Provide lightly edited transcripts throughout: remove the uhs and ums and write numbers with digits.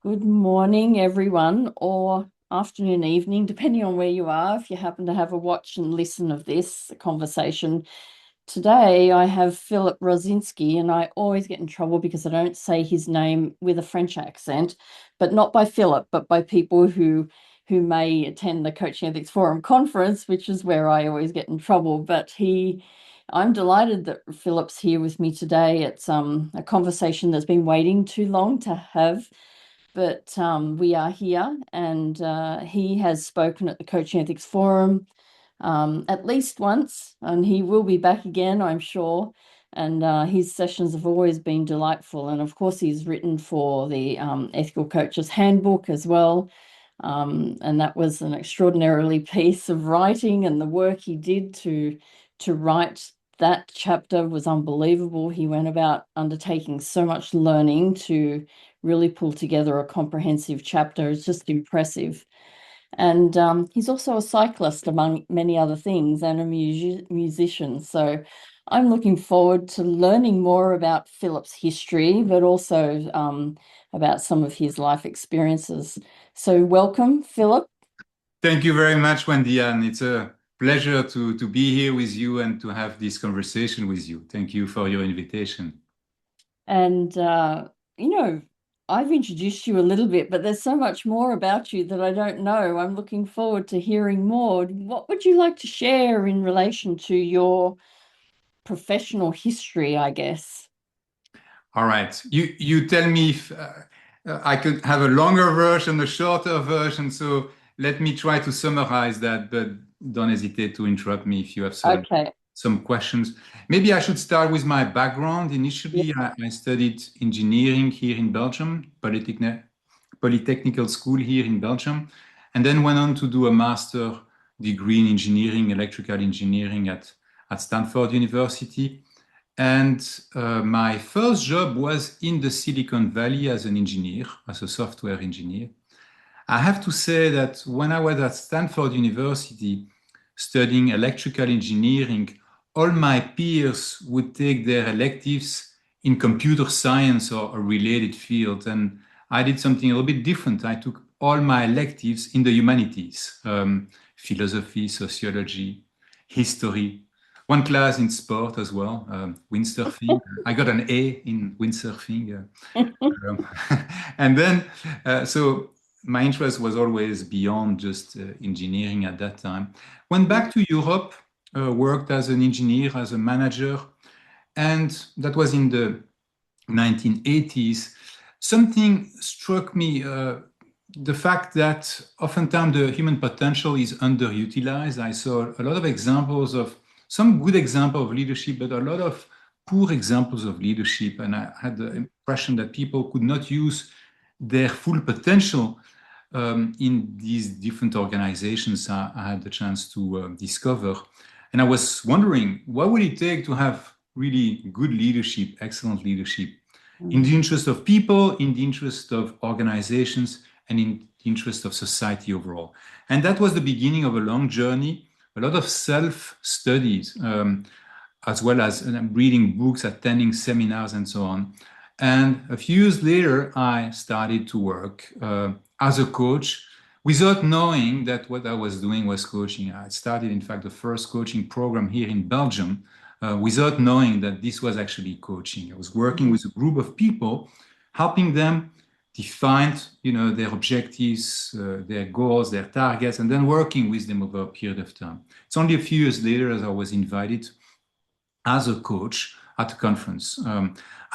Good morning, everyone, or afternoon, evening, depending on where you are. If you happen to have a watch and listen of this conversation. Today, I have Philippe Rosinski, and I always get in trouble because I don't say his name with a French accent, but not by Philip, but by people who may attend the Coaching Ethics Forum conference, which is where I always get in trouble. I'm delighted that Philip's here with me today. It's a conversation that's been waiting too long to have. But we are here, and he has spoken at the Coaching Ethics Forum at least once, and he will be back again, I'm sure. And his sessions have always been delightful. And of course, he's written for the Ethical Coaches Handbook as well. And that was an extraordinarily piece of writing, and the work he did to write that chapter was unbelievable. He went about undertaking so much learning to really pull together a comprehensive chapter. It's just impressive. And he's also a cyclist, among many other things, and a musician. So I'm looking forward to learning more about Philip's history, but also about some of his life experiences. So welcome, Philip. Thank you very much, Wendy-Ann. It's a pleasure to be here with you and to have this conversation with you. Thank you for your invitation. And, you know, I've introduced you a little bit, but there's so much more about you that I don't know. I'm looking forward to hearing more. What would you like to share in relation to your professional history, I guess? All right. You tell me if I could have a longer version, a shorter version. So let me try to summarize that, but don't hesitate to interrupt me if you have Okay. some questions. Maybe I should start with my background. Yeah. Initially, I studied engineering here in Belgium, Polytechnical School here in Belgium, and then went on to do a master degree in engineering, electrical engineering at Stanford University. And my first job was in the Silicon Valley as an engineer, as a software engineer. I have to say that when I was at Stanford University studying electrical engineering, all my peers would take their electives in computer science or a related field. And I did something a little bit different. I took all my electives in the humanities, philosophy, sociology, history, one class in sport as well, windsurfing. I got an A in windsurfing. Um, and then, so my interest was always beyond just engineering at that time. Went back to Europe, worked as an engineer, as a manager, and that was in the 1980s. Something struck me, the fact that oftentimes the human potential is underutilized. I saw a lot of examples of some good example of leadership, but a lot of poor examples of leadership. And I had the impression that people could not use their full potential in these different organizations I had the chance to discover. And I was wondering, what would it take to have really good leadership, excellent leadership, in the interest of people, in the interest of organizations, and in the interest of society overall? And that was the beginning of a long journey, a lot of self-studies, as well as reading books, attending seminars, and so on. And a few years later, I started to work as a coach without knowing that what I was doing was coaching. I started, in fact, the first coaching program here in Belgium without knowing that this was actually coaching. I was working with a group of people, helping them define, their objectives, their goals, their targets, and then working with them over a period of time. It's only a few years later, as I was invited as a coach at a conference.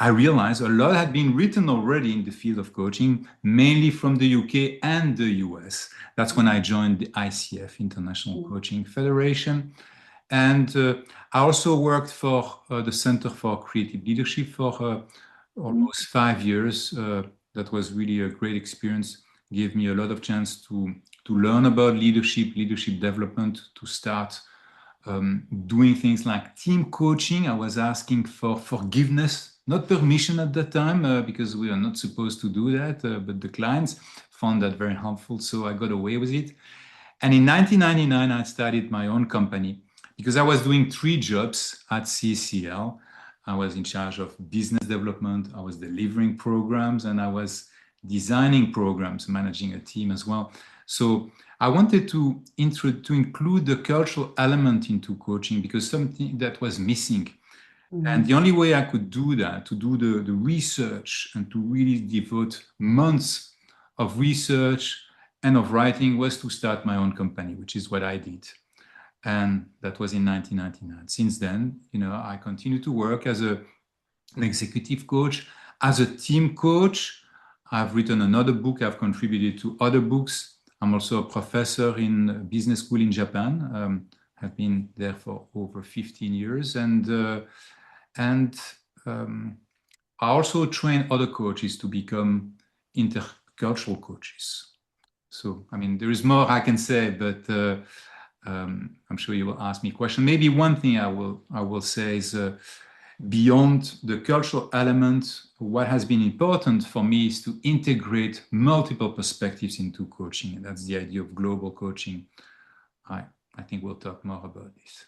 I realized a lot had been written already in the field of coaching, mainly from the UK and the US. That's when I joined the ICF, International Coaching Federation. And I also worked for the Center for Creative Leadership for almost 5 years. That was really a great experience. Gave me a lot of chance to learn about leadership development, to start doing things like team coaching. I was asking for forgiveness, not permission at that time, because we are not supposed to do that, but the clients found that very helpful, so I got away with it. And in 1999, I started my own company because I was doing 3 jobs at CCL. I was in charge of business development, I was delivering programs, and I was designing programs, managing a team as well. So I wanted to include the cultural element into coaching because something that was missing. And the only way I could do that, to do the research and to really devote months of research and of writing, was to start my own company, which is what I did. And that was in 1999. Since then, I continue to work as an executive coach, as a team coach. I've written another book. I've contributed to other books. I'm also a professor in a business school in Japan. I've been there for over 15 years. And I also train other coaches to become intercultural coaches. So, I mean, there is more I can say, but I'm sure you will ask me a question. Maybe one thing I will say is beyond the cultural element, what has been important for me is to integrate multiple perspectives into coaching. And that's the idea of global coaching. I think we'll talk more about this.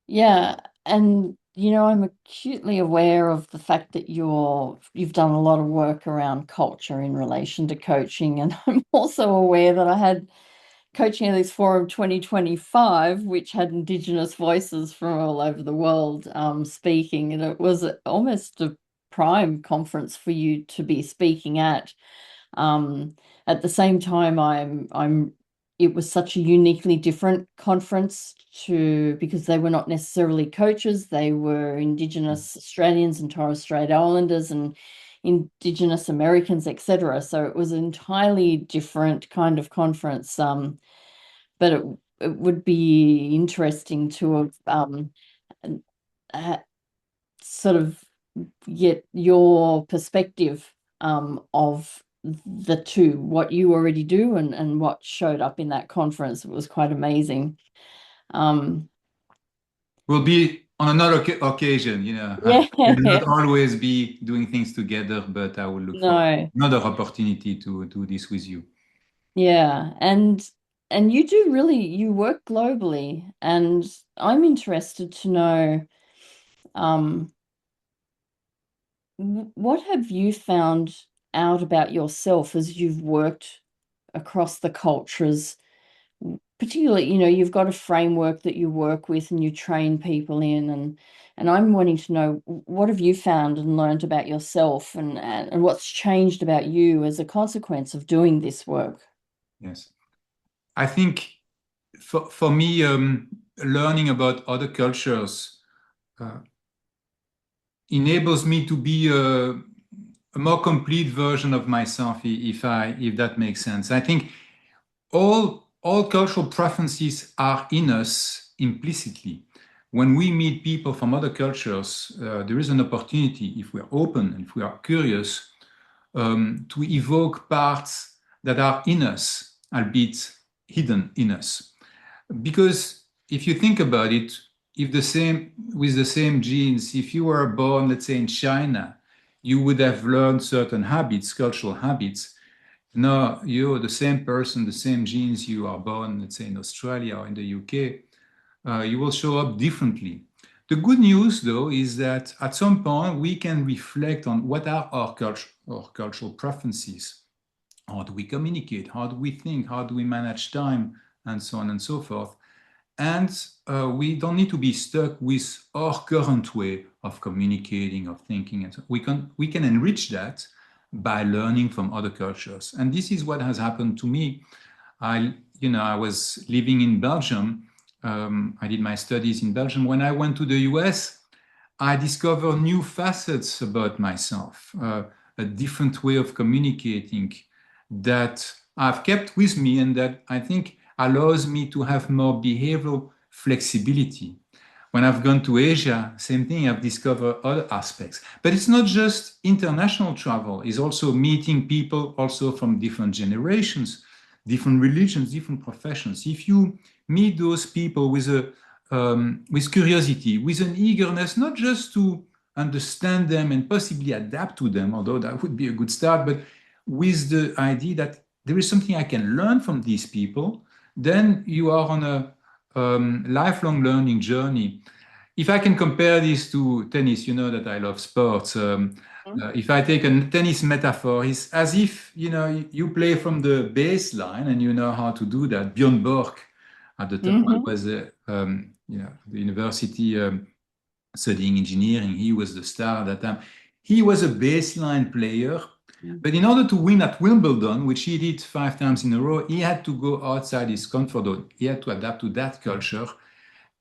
Yeah, and I'm acutely aware of the fact that you've done a lot of work around culture in relation to coaching, and I'm also aware that I had Coaching Ethics Forum 2025, which had Indigenous voices from all over the world speaking, and it was almost a prime conference for you to be speaking at. At the same time, it was such a uniquely different conference because they were not necessarily coaches, they were Indigenous Australians and Torres Strait Islanders and Indigenous Americans, etc. So it was an entirely different kind of conference. But it would be interesting to have sort of get your perspective of the two, what you already do and what showed up in that conference. It was quite amazing. We'll be on another occasion, Yeah. we will not always be doing things together, but I will look for No. another opportunity to do this with you. Yeah. And you work globally, and I'm interested to know what have you found out about yourself as you've worked across the cultures? Particularly, you've got a framework that you work with and you train people in, and I'm wanting to know, what have you found and learned about yourself, and what's changed about you as a consequence of doing this work? Yes. I think for me, learning about other cultures enables me to be a more complete version of myself, if that makes sense. I think all cultural preferences are in us implicitly. When we meet people from other cultures, there is an opportunity, if we are open and if we are curious, to evoke parts that are in us, albeit hidden in us. Because if you think about it, with the same genes, if you were born, let's say in China, you would have learned certain habits, cultural habits. No, you're the same person, the same genes, you are born, let's say in Australia or in the UK, you will show up differently. The good news, though, is that at some point we can reflect on what are our cultural preferences. How do we communicate? How do we think? How do we manage time? And so on and so forth. And we don't need to be stuck with our current way of communicating, of thinking. And so we can enrich that by learning from other cultures. And this is what has happened to me. I was living in Belgium. I did my studies in Belgium. When I went to the US, I discovered new facets about myself, a different way of communicating that I've kept with me and that I think allows me to have more behavioral flexibility. When I've gone to Asia, same thing, I've discovered other aspects. But it's not just international travel, it's also meeting people also from different generations, different religions, different professions. If you meet those people with curiosity, with an eagerness, not just to understand them and possibly adapt to them, although that would be a good start, but with the idea that there is something I can learn from these people, then you are on a lifelong learning journey. if I can compare this to tennis, you know that I love sports. If I take a tennis metaphor, it's as if you play from the baseline and you know how to do that. Björn Borg, at the time, I Mm-hmm. was the university studying engineering. He was the star at that time. He was a baseline player, but in order to win at Wimbledon, which he did 5 times in a row, he had to go outside his comfort zone. He had to adapt to that culture.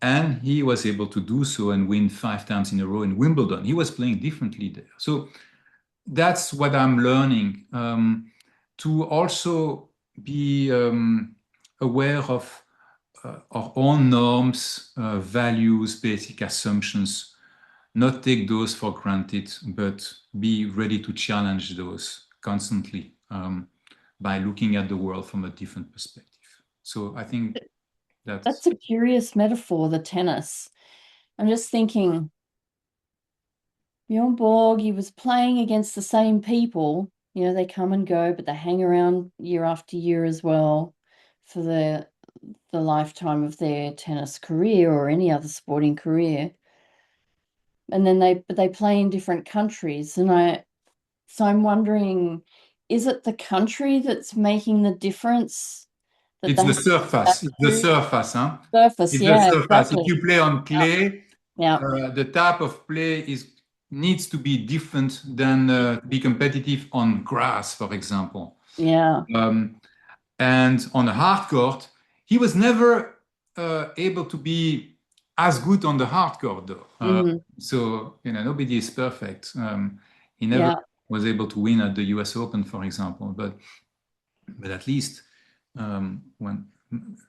And he was able to do so and win 5 times in a row in Wimbledon. He was playing differently there. So that's what I'm learning, to also be aware of our own norms, values, basic assumptions, not take those for granted, but be ready to challenge those constantly, by looking at the world from a different perspective. So I think that's That's a curious metaphor, the tennis. I'm just thinking, Bjorn Borg, he was playing against the same people. They come and go, but they hang around year after year as well for the lifetime of their tennis career or any other sporting career. And then they play in different countries. So I'm wondering, is it the country that's making the difference that it's they the have that surface. It's the through surface, huh? surface? It's the Yeah, surface. If exactly. you play on Yeah, clay, yeah, the type of play is needs to be different than be competitive on grass, for example. yeah. Um, and on a hard court, he was never able to be as good on the hard court, though. Mm, So nobody is perfect. He never yeah. was able to win at the U.S. Open, for example, but at least when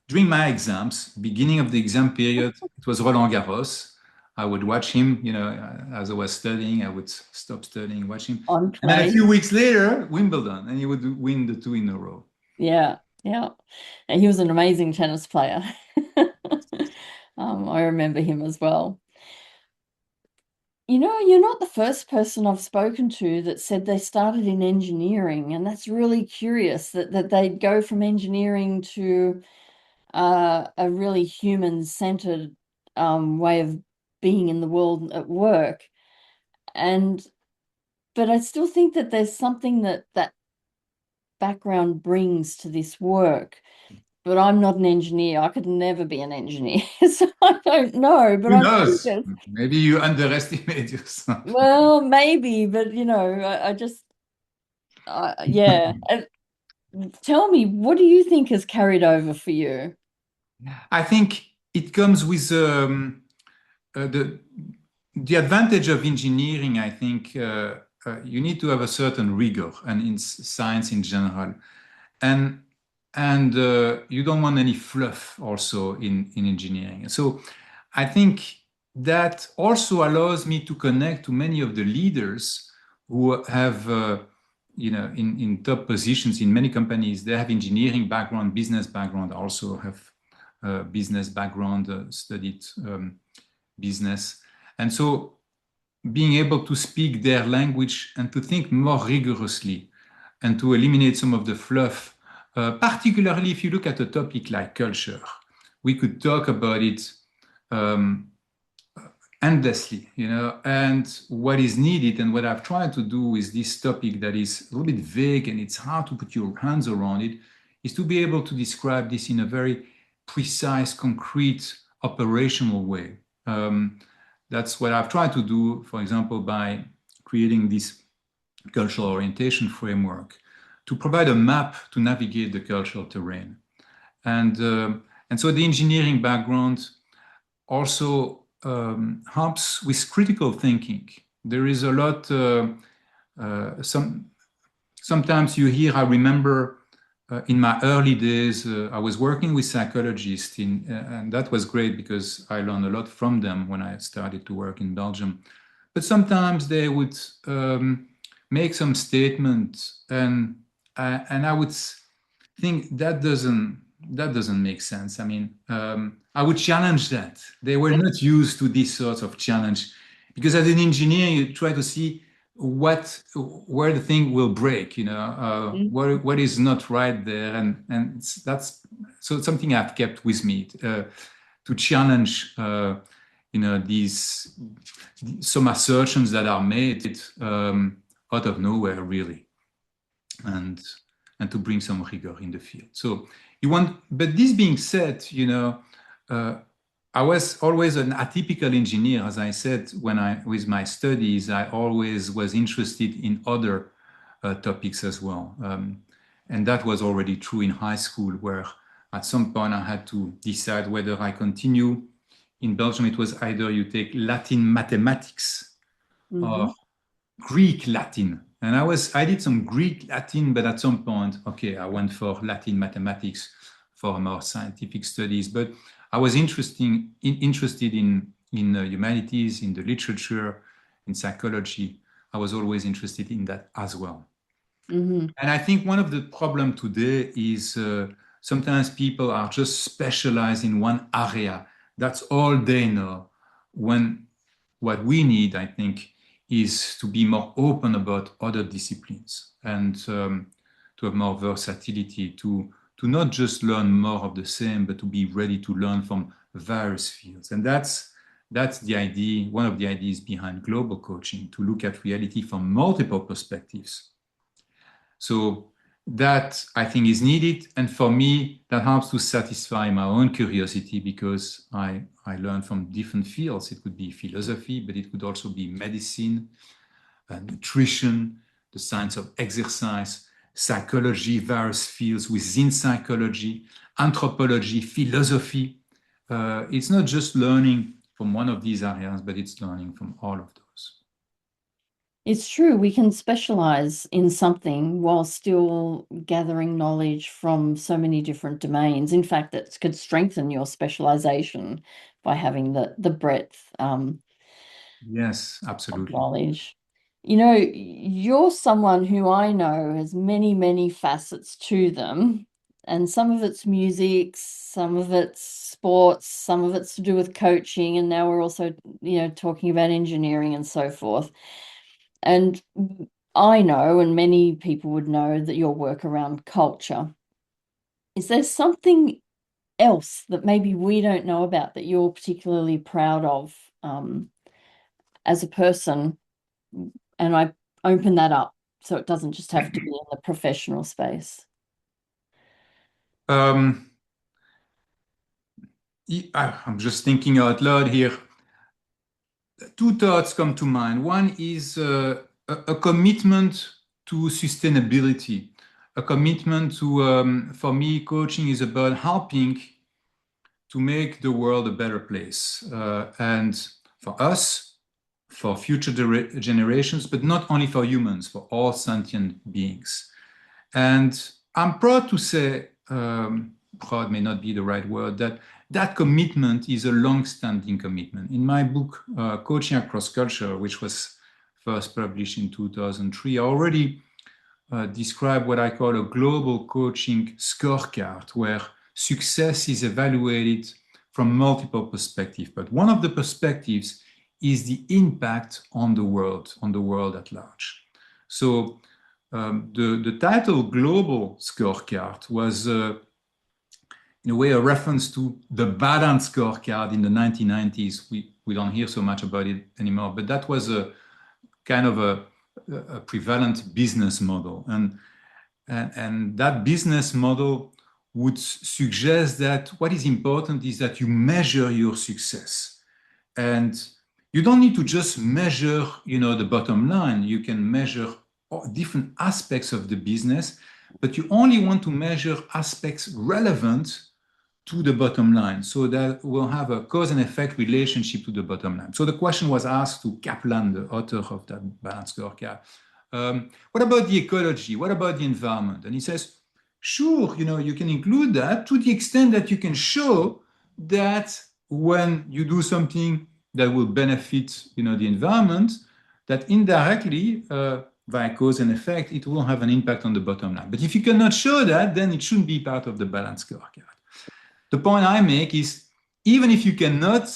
during my exams, beginning of the exam period, it was Roland Garros. I would watch him, as I was studying, I would stop studying, watch him. On And then a clay. few weeks later, Wimbledon, and he would win the two in a row. Yeah, yeah. And he was an amazing tennis player. I remember him as well. You're not the first person I've spoken to that said they started in engineering, and that's really curious that they'd go from engineering to a really human-centered way of being in the world at work. And but I still think that there's something that background brings to this work. But I'm not an engineer. I could never be an engineer. So I don't know, but Who I'm knows? curious. Maybe you underestimate yourself. Well, maybe, but I just, yeah. Tell me, what do you think has carried over for you? I think it comes with the advantage of engineering. I think you need to have a certain rigor, and in science in general, and you don't want any fluff also in engineering. So I think that also allows me to connect to many of the leaders who have in top positions in many companies. They have engineering background, business background, also have business background, studied business, and so being able to speak their language and to think more rigorously and to eliminate some of the fluff, particularly if you look at a topic like culture. We could talk about it um, endlessly, and what is needed and what I've tried to do with this topic that is a little bit vague and it's hard to put your hands around it, is to be able to describe this in a very precise, concrete, operational way. That's what I've tried to do, for example, by creating this cultural orientation framework to provide a map to navigate the cultural terrain. And so the engineering background also helps with critical thinking. There is a lot, sometimes you hear, I remember in my early days, I was working with psychologists, and that was great because I learned a lot from them when I started to work in Belgium. But sometimes they would make some statements, and I would think that doesn't make sense. I mean, I would challenge that. They were not used to this sort of challenge, because as an engineer, you try to see where the thing will break. Mm. What is not right there, and that's so something I've kept with me to challenge. some assertions that are made out of nowhere, really, and to bring some rigor in the field. So but this being said, I was always an atypical engineer, as I said, with my studies, I always was interested in other topics as well. And that was already true in high school, where at some point I had to decide whether I continue. In Belgium, it was either you take Latin mathematics or Greek Latin. And I did some Greek Latin, but at some point, okay, I went for Latin mathematics for more scientific studies. But I was interested in humanities, in the literature, in psychology. I was always interested in that as well. And I think one of the problems today is sometimes people are just specialized in one area. That's all they know. When what we need, I think, is to be more open about other disciplines and to have more versatility, to not just learn more of the same, but to be ready to learn from various fields. And that's the idea, one of the ideas behind global coaching, to look at reality from multiple perspectives. So that, I think, is needed. And for me, that helps to satisfy my own curiosity, because I learn from different fields. It could be philosophy, but it could also be medicine, nutrition, the science of exercise, psychology, various fields within psychology, anthropology, philosophy. It's not just learning from one of these areas, but it's learning from all of those. It's true, we can specialize in something while still gathering knowledge from so many different domains. In fact, that could strengthen your specialization by having the breadth Yes, of absolutely. knowledge. You're someone who I know has many, many facets to them, and some of it's music, some of it's sports, some of it's to do with coaching, and now we're also, talking about engineering and so forth. And I know, and many people would know, that your work around culture. Is there something else that maybe we don't know about that you're particularly proud of as a person? And I open that up so it doesn't just have to be in the professional space. I'm just thinking out loud here. Two thoughts come to mind. One is a commitment to sustainability, a commitment to, for me, coaching is about helping to make the world a better place. And for us, for future generations, but not only for humans, for all sentient beings. And I'm proud to say, proud may not be the right word, that commitment is a long-standing commitment. In my book, Coaching Across Culture, which was first published in 2003, I already describe what I call a global coaching scorecard, where success is evaluated from multiple perspectives. But one of the perspectives is the impact on the world at large. So the title Global Scorecard was in a way a reference to the Balance Scorecard in the 1990s. We don't hear so much about it anymore, but that was a kind of a prevalent business model. And that business model would suggest that what is important is that you measure your success. And you don't need to just measure, the bottom line. You can measure different aspects of the business, but you only want to measure aspects relevant to the bottom line, so that will have a cause and effect relationship to the bottom line. So the question was asked to Kaplan, the author of that Balance Scorecard. What about the ecology? What about the environment? And he says, sure, you can include that to the extent that you can show that when you do something that will benefit, the environment, that indirectly, via cause and effect, it will have an impact on the bottom line. But if you cannot show that, then it shouldn't be part of the Balance Scorecard. The point I make is, even if you cannot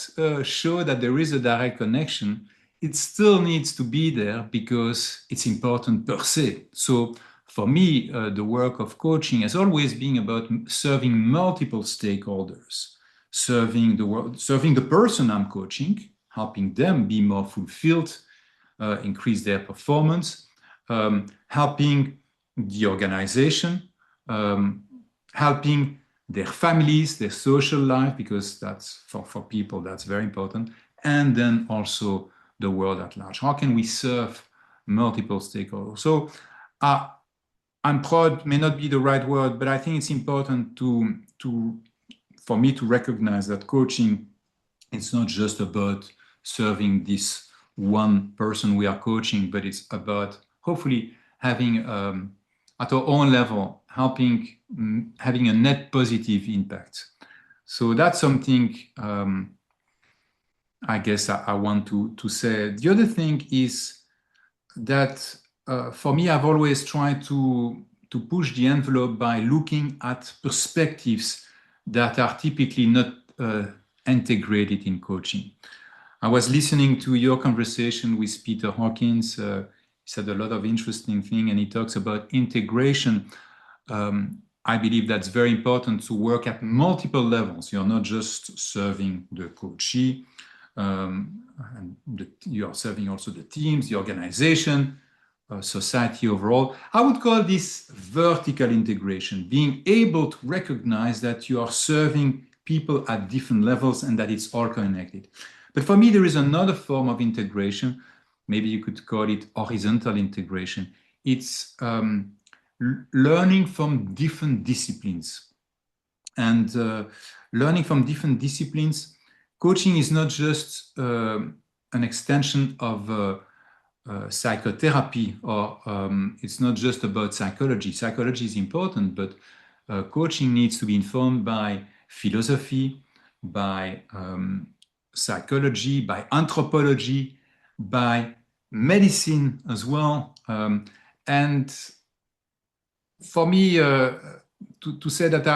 show that there is a direct connection, it still needs to be there because it's important per se. So for me, the work of coaching has always been about serving multiple stakeholders. serving the world, serving the person I'm coaching, helping them be more fulfilled, increase their performance, helping the organization, helping their families, their social life, because that's for people, that's very important. And then also the world at large. How can we serve multiple stakeholders? So I'm proud may not be the right word, but I think it's important for me to recognize that coaching, it's not just about serving this one person we are coaching, but it's about hopefully having at our own level, helping having a net positive impact. So that's something I guess I want to say. The other thing is that for me, I've always tried to push the envelope by looking at perspectives that are typically not integrated in coaching. I was listening to your conversation with Peter Hawkins. He said a lot of interesting things, and he talks about integration. I believe that's very important to work at multiple levels. You're not just serving the coachee, you are serving also the teams, the organization, society overall. I would call this vertical integration, being able to recognize that you are serving people at different levels and that it's all connected. But for me, there is another form of integration. Maybe you could call it horizontal integration. It's learning from different disciplines. And learning from different disciplines, coaching is not just an extension of psychotherapy, or it's not just about psychology. Psychology is important, but coaching needs to be informed by philosophy, by psychology, by anthropology, by medicine as well. And for me, to say that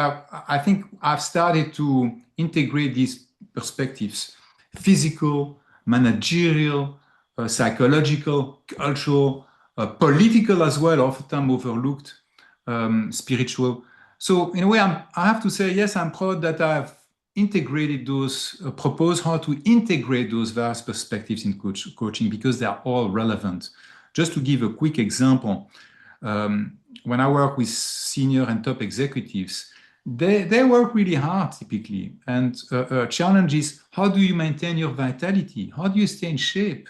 I think I've started to integrate these perspectives, physical, managerial, psychological, cultural, political as well, often overlooked, spiritual. So in a way, I have to say, yes, I'm proud that I've integrated those, proposed how to integrate those various perspectives in coaching, because they are all relevant. Just to give a quick example, when I work with senior and top executives, they work really hard typically. And challenge is, how do you maintain your vitality? How do you stay in shape?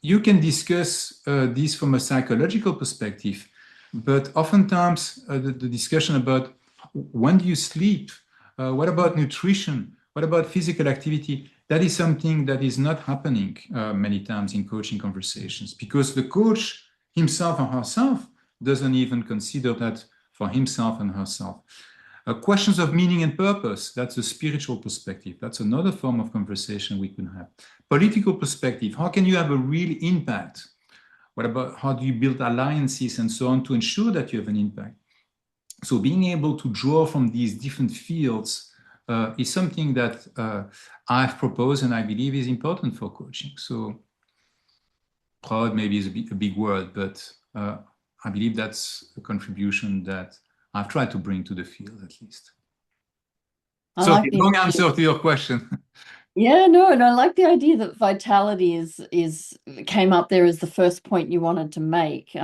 You can discuss this from a psychological perspective, but oftentimes the discussion about when do you sleep, what about nutrition, what about physical activity, that is something that is not happening many times in coaching conversations, because the coach himself or herself doesn't even consider that for himself and herself. Questions of meaning and purpose, that's a spiritual perspective. That's another form of conversation we can have. Political perspective, how can you have a real impact? What about how do you build alliances and so on to ensure that you have an impact? So being able to draw from these different fields is something that I've proposed and I believe is important for coaching. So proud maybe is a big word, but I believe that's a contribution that I've tried to bring to the field at least. So like long answer to your question. Yeah, no, and I like the idea that vitality is came up there as the first point you wanted to make,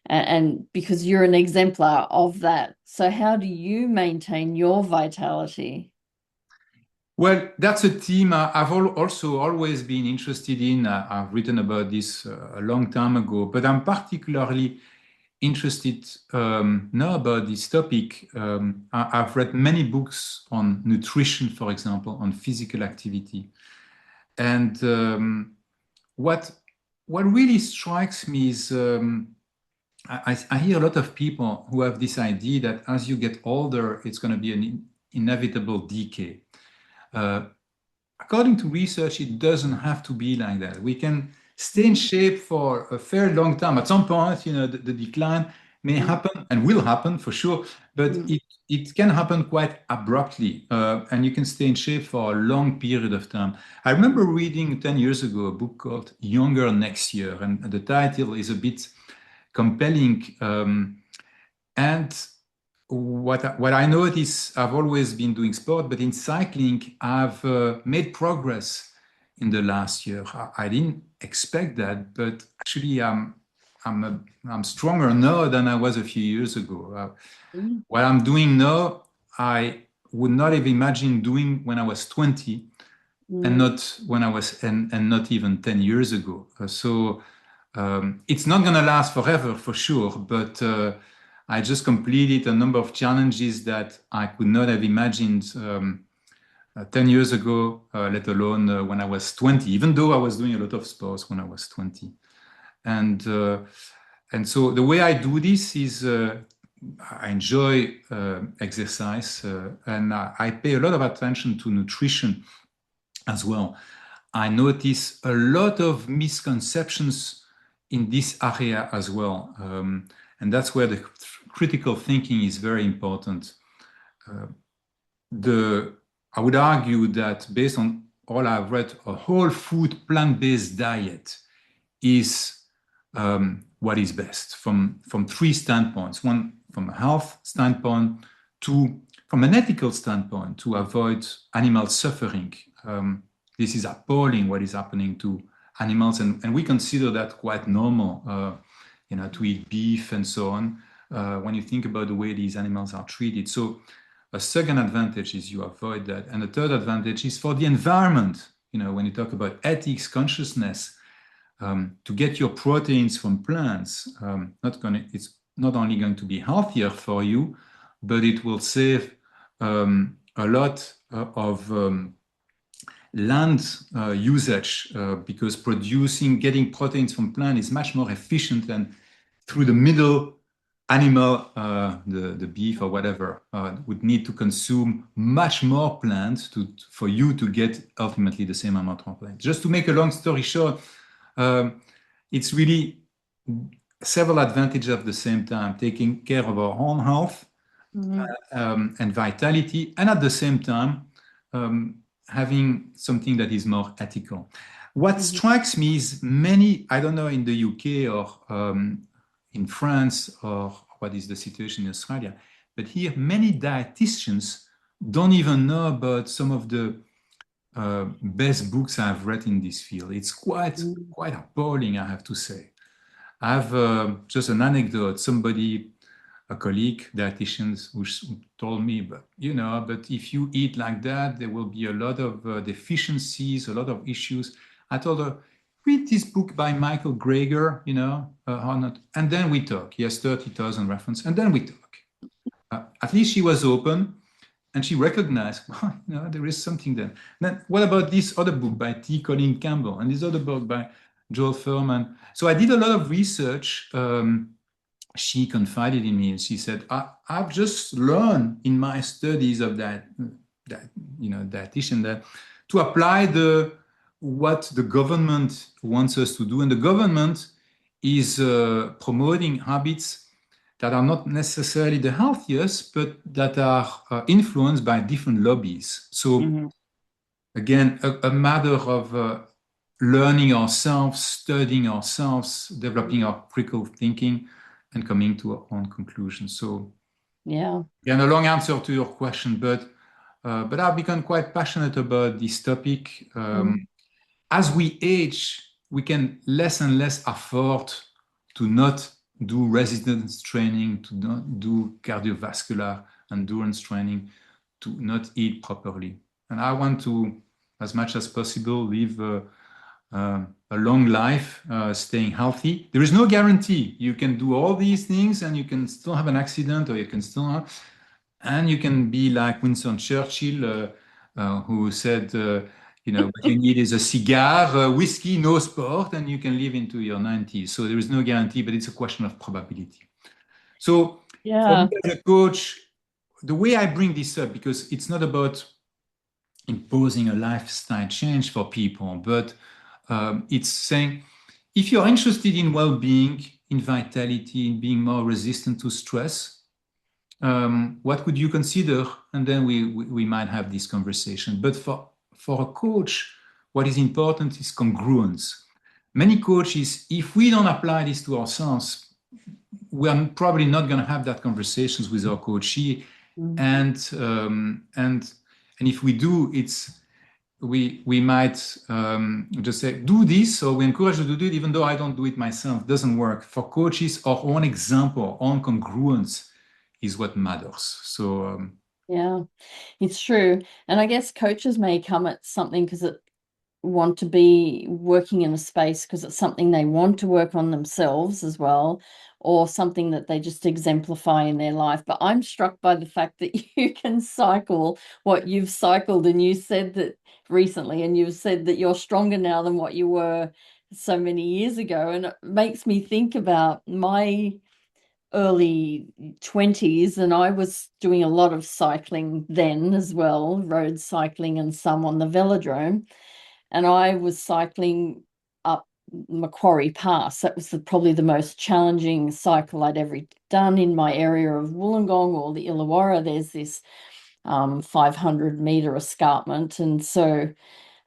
and because you're an exemplar of that. So how do you maintain your vitality? Well, that's a theme I've also always been interested in. I've written about this a long time ago, but I'm particularly interested now about this topic. I've read many books on nutrition, for example, on physical activity. And what really strikes me is I hear a lot of people who have this idea that as you get older, it's going to be an inevitable decay. According to research, it doesn't have to be like that. We can stay in shape for a very long time. At some point, the decline may happen and will happen for sure, but it can happen quite abruptly, and you can stay in shape for a long period of time. I remember reading 10 years ago a book called Younger Next Year, and the title is a bit compelling. And what I notice, I've always been doing sport, but in cycling, I've made progress in the last year. I didn't expect that, but actually, I'm stronger now than I was a few years ago. Mm. What I'm doing now, I would not have imagined doing when I was 20, and Mm. not when I was and not even 10 years ago. It's not going to last forever for sure, but I just completed a number of challenges that I could not have imagined 10 years ago, let alone when I was 20, even though I was doing a lot of sports when I was 20. And, uh, and so the way I do this is I enjoy exercise and I pay a lot of attention to nutrition as well. I notice a lot of misconceptions in this area as well. And that's where the critical thinking is very important. Uh, I would argue that based on all I've read, a whole food plant-based diet is what is best from three standpoints. One, from a health standpoint, two, from an ethical standpoint, to avoid animal suffering. This is appalling what is happening to animals, and we consider that quite normal, to eat beef and so on, when you think about the way these animals are treated. So a second advantage is you avoid that. And the third advantage is for the environment. When you talk about ethics, consciousness, to get your proteins from plants, it's not only going to be healthier for you, but it will save a lot of land usage because getting proteins from plants is much more efficient than through the middle animal, the beef or whatever, would need to consume much more plants for you to get ultimately the same amount of plants. Just to make a long story short, it's really several advantages at the same time, taking care of our own health Mm. and vitality, and at the same time, having something that is more ethical. What Mhm. strikes me is I don't know in the UK or in France or what is the situation in Australia, but here many dietitians don't even know about some of the best books I've read in this field. It's Mm. quite appalling, I have to say. I have just an anecdote. A colleague, dietitians, who told me, but if you eat like that, there will be a lot of deficiencies, a lot of issues. I told her, read this book by Michael Greger, how not, and then we talk. He has 30,000 references, and then we talk. At least she was open and she recognized, well, there is something there. Then what about this other book by T. Colin Campbell and this other book by Joel Furman? So I did a lot of research. She confided in me and she said, I've just learned in my studies of dietitian, that to apply what the government wants us to do. And the government is promoting habits that are not necessarily the healthiest, but that are influenced by different lobbies. So Mhm. again, a matter of learning ourselves, studying ourselves, developing our critical thinking, and coming to our own conclusions. So, Yeah. again, a long answer to your question, but I've become quite passionate about this topic. Mm. As we age, we can less and less afford to not do resistance training, to not do cardiovascular endurance training, to not eat properly. And I want to, as much as possible, live a long life, staying healthy. There is no guarantee. You can do all these things and you can still have an accident, or you can still have, and you can be like Winston Churchill, who said, what you need is a cigar, whiskey, no sport, and you can live into your 90s. So there is no guarantee, but it's a question of probability. So for me Yeah. as a coach, the way I bring this up, because it's not about imposing a lifestyle change for people, but it's saying, if you're interested in well-being, in vitality, in being more resistant to stress, what would you consider? And then we might have this conversation. But for a coach, what is important is congruence. Many coaches, if we don't apply this to ourselves, we are probably not going to have that conversations with our coachee, Mm. and if we do, we might just say do this, or we encourage you to do it, even though I don't do it myself. It doesn't work for coaches. Our own example, our own congruence is what matters. So Yeah, it's true. And I guess coaches may come at something because it want to be working in a space because it's something they want to work on themselves as well, or something that they just exemplify in their life. But I'm struck by the fact that you can cycle what you've cycled, and you said that recently, and you've said that you're stronger now than what you were so many years ago. And it makes me think about my early 20s, and I was doing a lot of cycling then as well, road cycling and some on the velodrome. And I was cycling up Macquarie Pass. That was probably the most challenging cycle I'd ever done in my area of Wollongong or the Illawarra. There's this 500-meter escarpment. And so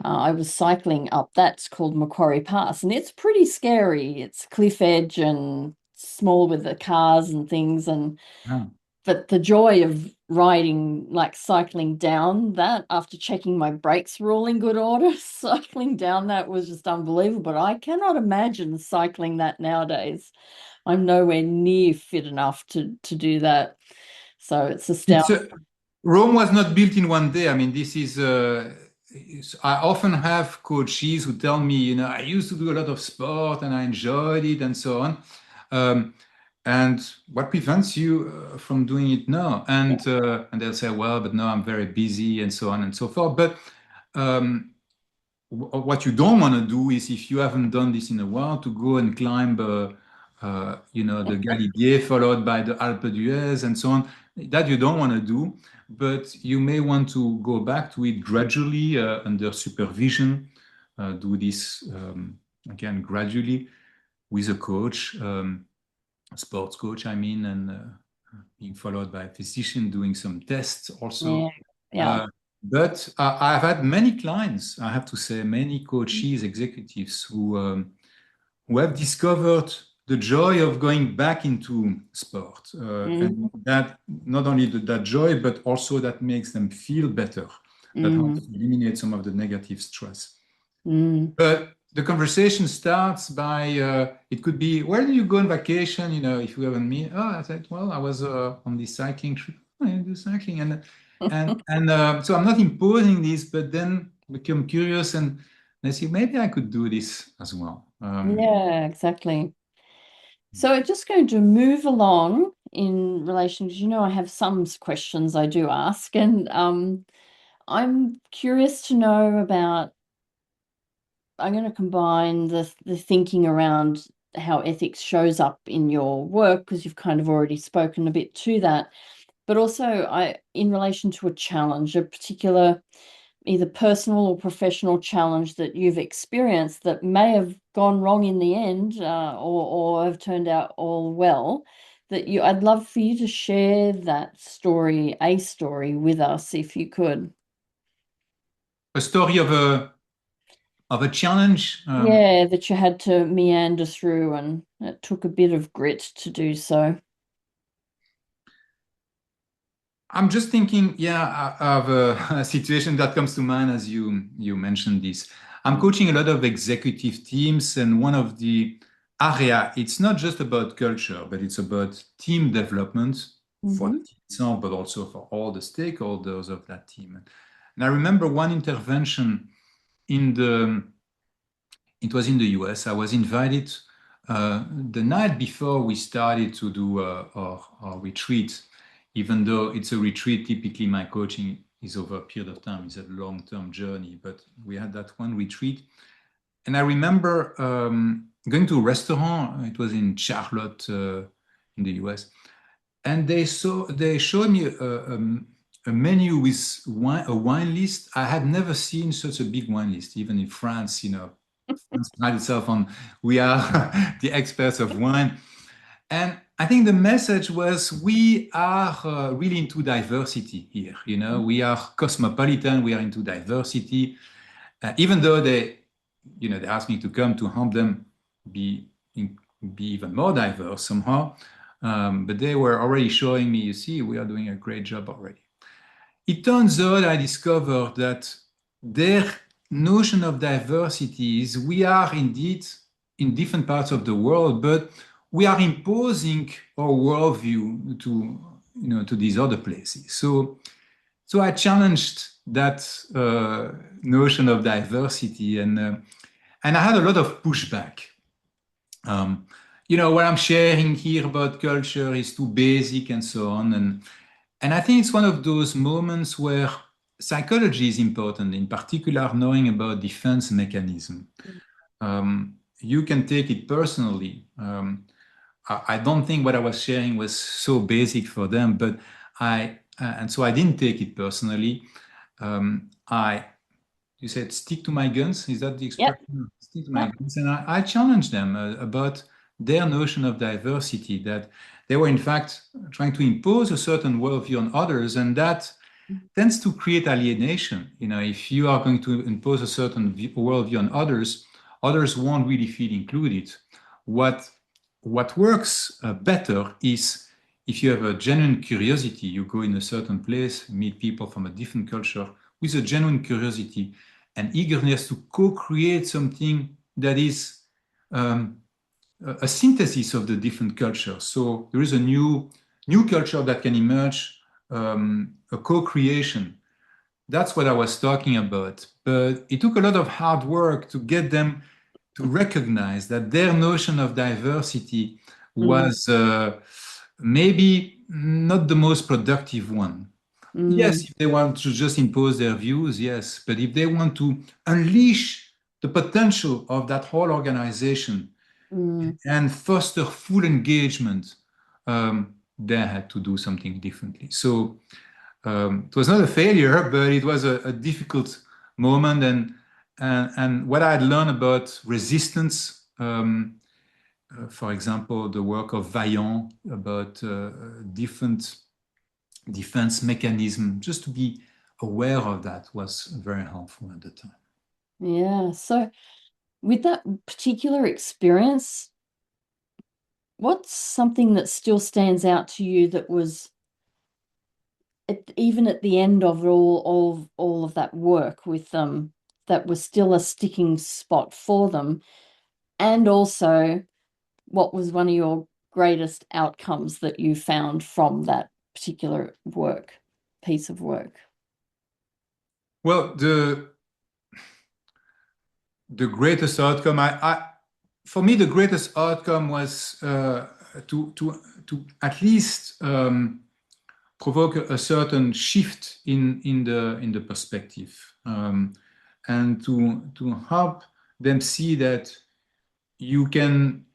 I was cycling up. That's called Macquarie Pass. And it's pretty scary. It's cliff edge and small with the cars and things. And yeah. but the joy of riding, like cycling down that after checking my brakes were all in good order, cycling down that was just unbelievable. But I cannot imagine cycling that nowadays. I'm nowhere near fit enough to do that. So it's It's astounding. Rome was not built in one day. I mean, I often have coaches who tell me, I used to do a lot of sport and I enjoyed it and so on. Um, and what prevents you from doing it now? And they'll say, well, but no, I'm very busy and so on and so forth. But um, what you don't want to do is, if you haven't done this in a while, to go and climb, the Galibier followed by the Alpe d'Huez and so on. That you don't want to do, but you may want to go back to it gradually under supervision. Do this again gradually with a coach, a sports coach, I mean, and being followed by a physician, doing some tests also. Yeah, yeah, Uh, but I've had many clients, I have to say, many coaches, executives who have discovered the joy of going back into sport. mm, And that not only that joy, but also that makes them feel better, that helps mm, to eliminate some of the negative stress. mm. But the conversation starts by it could be, where did you go on vacation? If you haven't met. Oh, I said, well, I was on this cycling trip. Oh, I do cycling, and so I'm not imposing this, but then become curious and I see maybe I could do this as well. Yeah, exactly. So just going to move along in relation, because I have some questions I do ask, and I'm curious to know about. I'm going to combine the thinking around how ethics shows up in your work, because you've kind of already spoken a bit to that, but also in relation to a challenge, a particular either personal or professional challenge that you've experienced that may have gone wrong in the end, or have turned out all well, I'd love for you to share that story, a story with us, if you could. A story of a challenge. Yeah, that you had to meander through, and it took a bit of grit to do so. I'm just thinking, yeah, of a situation that comes to mind as you mentioned this. I'm coaching a lot of executive teams, and one of the area, it's not just about culture, but it's about team development for the Mm-hmm. team itself, but also for all the stakeholders of that team. And I remember one intervention in the it was in the US. I was invited the night before we started to do our retreat. Even though it's a retreat, typically my coaching is over a period of time, it's a long-term journey. But we had that one retreat. And I remember going to a restaurant, it was in Charlotte in the US. And they showed me a menu with a wine list. I had never seen such a big wine list, even in France, France pride itself on we are the experts of wine. And I think the message was we are really into diversity here. We are cosmopolitan, we are into diversity. Even though they asked me to come to help them be, be even more diverse somehow. But they were already showing me, you see, we are doing a great job already. It turns out I discovered that their notion of diversity is we are indeed in different parts of the world, but we are imposing our worldview to these other places. So I challenged that notion of diversity, and I had a lot of pushback. Um, what I'm sharing here about culture is too basic and so on. And I think it's one of those moments where psychology is important, in particular, knowing about defense mechanism. You can take it personally. I don't think what I was sharing was so basic for them, but and so I didn't take it personally. You said stick to my guns. Is that the Yep. expression? Stick to my Yep. guns. And I challenged them about their notion of diversity, that they were in fact trying to impose a certain worldview on others, and that tends to create alienation. If you are going to impose a certain worldview on others, others won't really feel included. What works better is if you have a genuine curiosity, you go in a certain place, meet people from a different culture with a genuine curiosity and eagerness to co-create something that is a synthesis of the different cultures. So there is a new culture that can emerge, a co-creation. That's what I was talking about. But it took a lot of hard work to get them to recognize that their notion of diversity Mm, was maybe not the most productive one. Yes, mm, if they want to just impose their views, yes. But if they want to unleash the potential of that whole organization mm. and foster full engagement, they had to do something differently. So it was not a failure, but it was a difficult moment. And what I had learned about resistance, for example, the work of Vaillant about different defense mechanism, just to be aware of that was very helpful at the time. Yeah. So with that particular experience, what's something that still stands out to you that was even at the end of all of that work with them, that was still a sticking spot for them? And also, what was one of your greatest outcomes that you found from that particular piece of work? Well, the greatest outcome, for me, the greatest outcome was to at least provoke a certain shift in the perspective, and to help them see that you can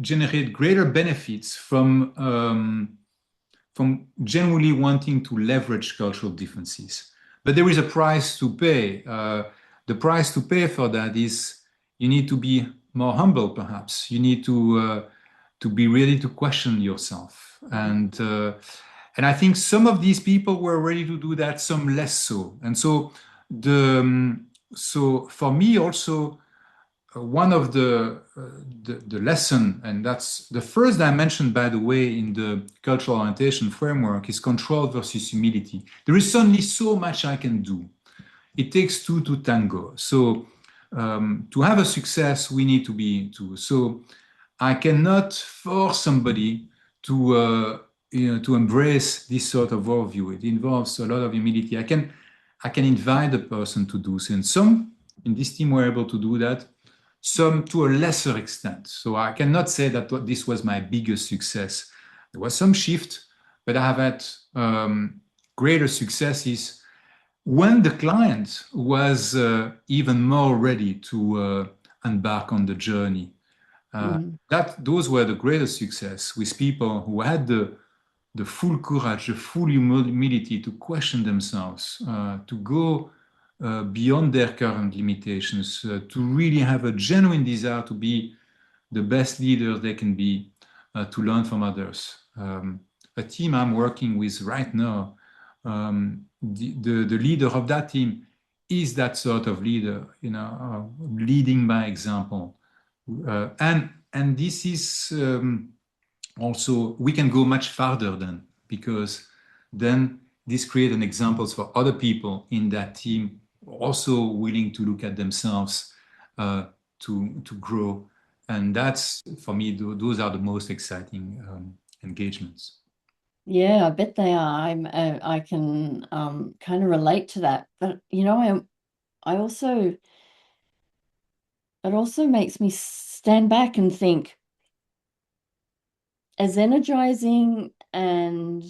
generate greater benefits from genuinely wanting to leverage cultural differences. But there is a price to pay. The price to pay for that is you need to be more humble, perhaps. You need to be ready to question yourself. And I think some of these people were ready to do that, some less so. And so for me also, one of the lesson, and that's the first dimension, by the way, in the cultural orientation framework, is control versus humility. There is only so much I can do. It takes two to tango. So to have a success, we need to be two. So I cannot force somebody to embrace this sort of worldview. It involves a lot of humility. I can invite the person to do so, and some in this team were able to do that, some to a lesser extent. So I cannot say that this was my biggest success. There was some shift, but I have had greater successes when the client was even more ready to embark on the journey. Mm, Those were the greatest success, with people who had the full courage, the full humility to question themselves, to go beyond their current limitations, to really have a genuine desire to be the best leader they can be, to learn from others. A team I'm working with right now, the leader of that team is that sort of leader, leading by example. And this is also we can go much farther then, because then this creates an examples for other people in that team also willing to look at themselves, to grow. And that's for me, those are the most exciting engagements. Yeah, I bet they are. I can kind of relate to that. But I also it also makes me stand back and think, as energizing and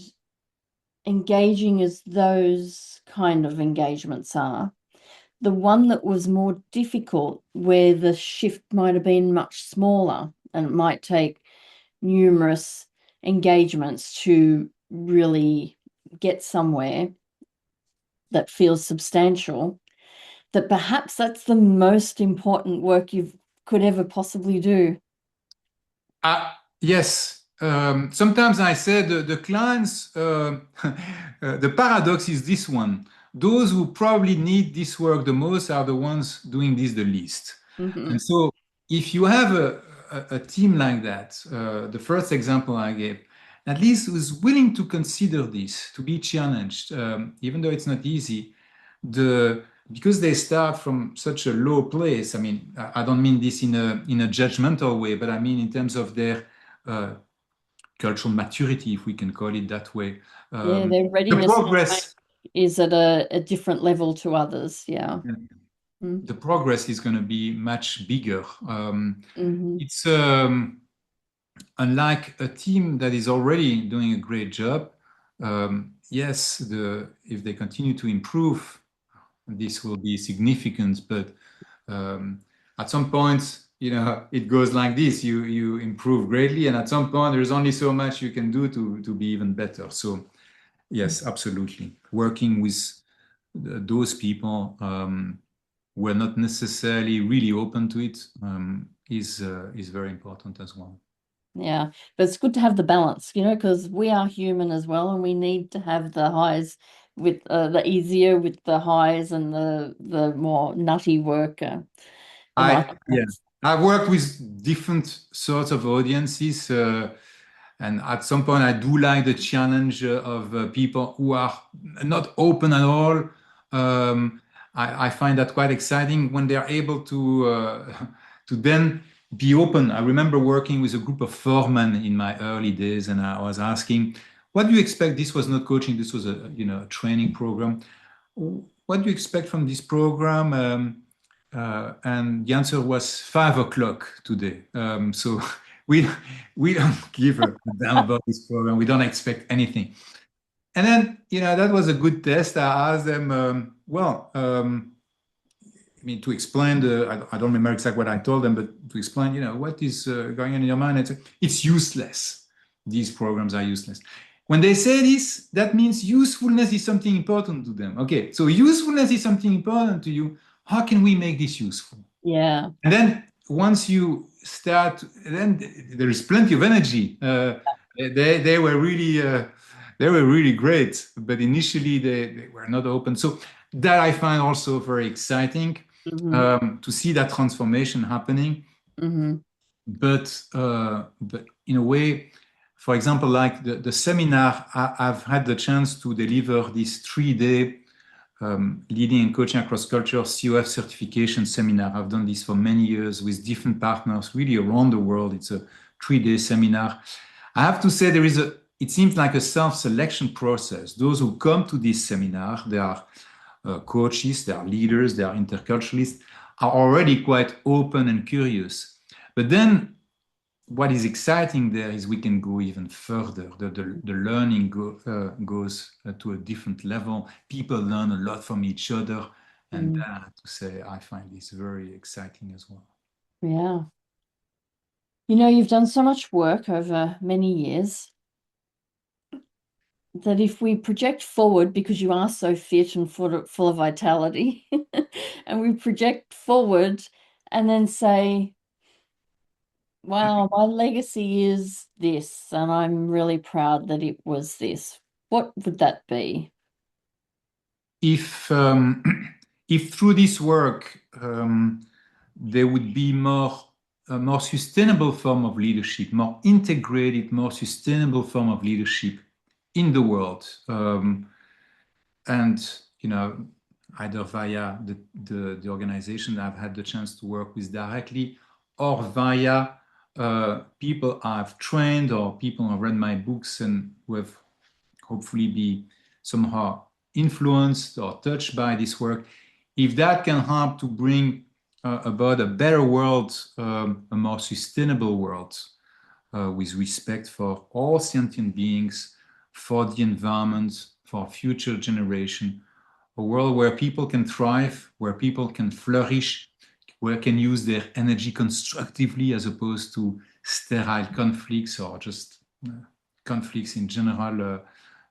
engaging as those kind of engagements are, the one that was more difficult, where the shift might have been much smaller and it might take numerous engagements to really get somewhere that feels substantial, that perhaps that's the most important work you could ever possibly do. Yes. Sometimes I say the clients, the paradox is this one. Those who probably need this work the most are the ones doing this the least. And Mm-hmm. so if you have a team like that, the first example I gave, at least who's willing to consider this, to be challenged, even though it's not easy, because they start from such a low place. I mean, I don't mean this in a judgmental way, but I mean in terms of their uh, cultural maturity, if we can call it that way. Yeah, their The readiness to change progress, is at a different level to others. Yeah. the progress is going to be much bigger. Mm-hmm. It's unlike a team that is already doing a great job. Yes, if they continue to improve, this will be significant, but um, at some point, it goes like this. You improve greatly, and at some point, there's only so much you can do to be even better. So yes, absolutely. Working with those people who are not necessarily really open to it is very important as well. Yeah, but it's good to have the balance, because we are human as well, and we need to have the highs with the easier with the highs and the more nutty work. And I think Yeah, that's I've worked with different sorts of audiences, and at some point, I do like the challenge of people who are not open at all. I find that quite exciting when they are able to then be open. I remember working with a group of foremen in my early days, and I was asking, "What do you expect?" This was not coaching; this was a training program. What do you expect from this program? And the answer was 5 o'clock today. So we we don't give a damn about this program. We don't expect anything. And then that was a good test. I asked them, I mean, to explain I don't remember exactly what I told them, but to explain, what is going on in your mind. It's useless. These programs are useless. When they say this, that means usefulness is something important to them. Okay, so usefulness is something important to you. How can we make this useful? yeah. And then once you start, then there is plenty of energy. They were really great, but initially they were not open. So that I find also very exciting, Mm-hmm. to see that transformation happening. Mm-hmm. But in a way, for example, like the seminar, I've had the chance to deliver this 3-day leading and coaching across culture COF certification seminar. I've done this for many years with different partners, really around the world. It's a 3-day seminar. I have to say it seems like a self-selection process. Those who come to this seminar, they are coaches, they are leaders, they are interculturalists, are already quite open and curious. But then what is exciting there is we can go even further. The learning goes to a different level. People learn a lot from each other. And Mm. I have to say, I find this very exciting as well. Yeah. You've done so much work over many years that if we project forward, because you are so fit and full of vitality, and we project forward and then say, wow, my legacy is this, and I'm really proud that it was this. What would that be? If if through this work there would be more a more sustainable form of leadership, more integrated, more sustainable form of leadership in the world. And, you know, either via the organization that I've had the chance to work with directly or via people I've trained or people who have read my books and who have hopefully be somehow influenced or touched by this work. If that can help to bring about a better world, a more sustainable world, with respect for all sentient beings, for the environment, for future generation, a world where people can thrive, where people can flourish, where can use their energy constructively as opposed to sterile conflicts or just conflicts in general,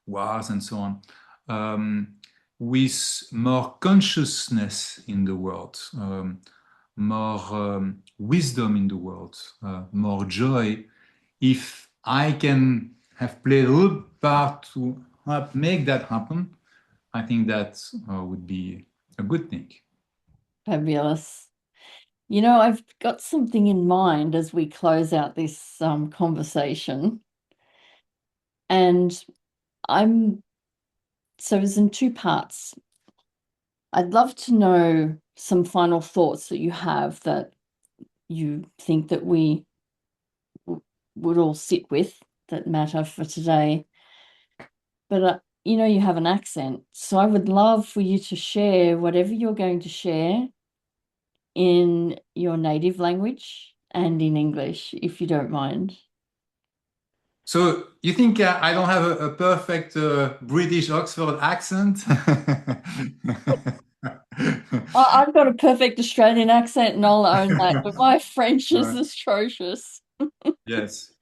wars and so on, with more consciousness in the world, more wisdom in the world, more joy. If I can have played a little part to help make that happen, I think that would be a good thing. Fabulous. You know, I've got something in mind as we close out this conversation. And so it's in two parts. I'd love to know some final thoughts that you have that you think that we would all sit with that matter for today. But, you know, you have an accent, so I would love for you to share whatever you're going to share in your native language and in English, if you don't mind. So you think I don't have a perfect British Oxford accent? I've got a perfect Australian accent and I'll own that, but my French is Right. atrocious. Yes,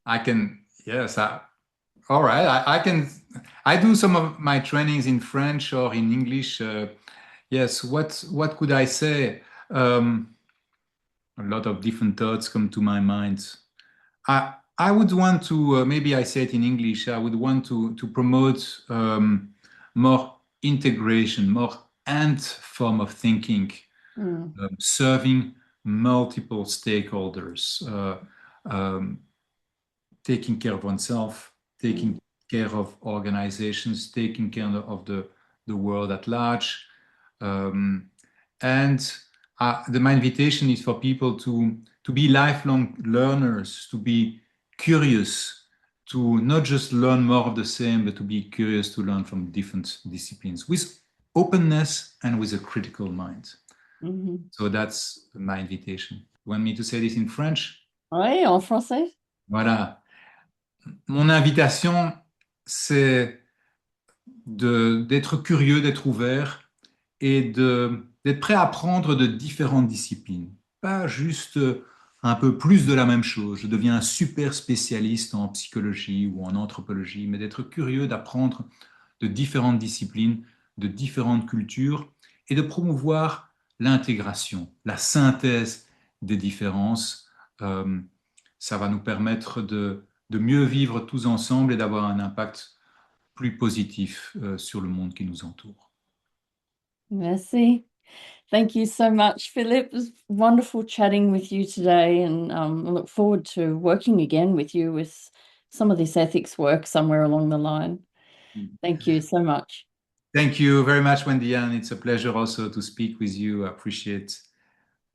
I can. Yes, all right. I can. I do some of my trainings in French or in English. Yes. What could I say? A lot of different thoughts come to my mind. I would want to, maybe I say it in English, I would want to promote more integration, more and form of thinking, serving multiple stakeholders, um, taking care of oneself, taking care of organizations, taking care of the world at large. And my invitation is for people to be lifelong learners, to be curious, to not just learn more of the same, but to be curious to learn from different disciplines with openness and with a critical mind. Mhm. So that's my invitation. You want me to say this in French? Oui, en français. Voilà. Mon invitation, c'est d'être curieux, d'être ouvert et d'être prêt à apprendre de différentes disciplines. Pas juste un peu plus de la même chose. Je deviens un super spécialiste en psychologie ou en anthropologie, mais d'être curieux d'apprendre de différentes disciplines, de différentes cultures et de promouvoir l'intégration, la synthèse des différences. Ça va nous permettre de mieux vivre tous ensemble et d'avoir un impact plus positif sur le monde qui nous entoure. Merci. Thank you so much, Philippe. It was wonderful chatting with you today, and I look forward to working again with you with some of this ethics work somewhere along the line. Thank you so much. Thank you very much, Wendy-Ann. It's a pleasure also to speak with you. I appreciate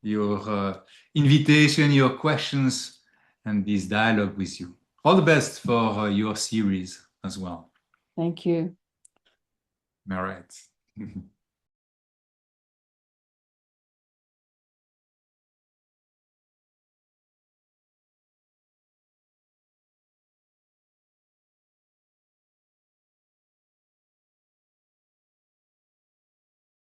your invitation, your questions, and this dialogue with you. All the best for your series as well. Thank you. All right.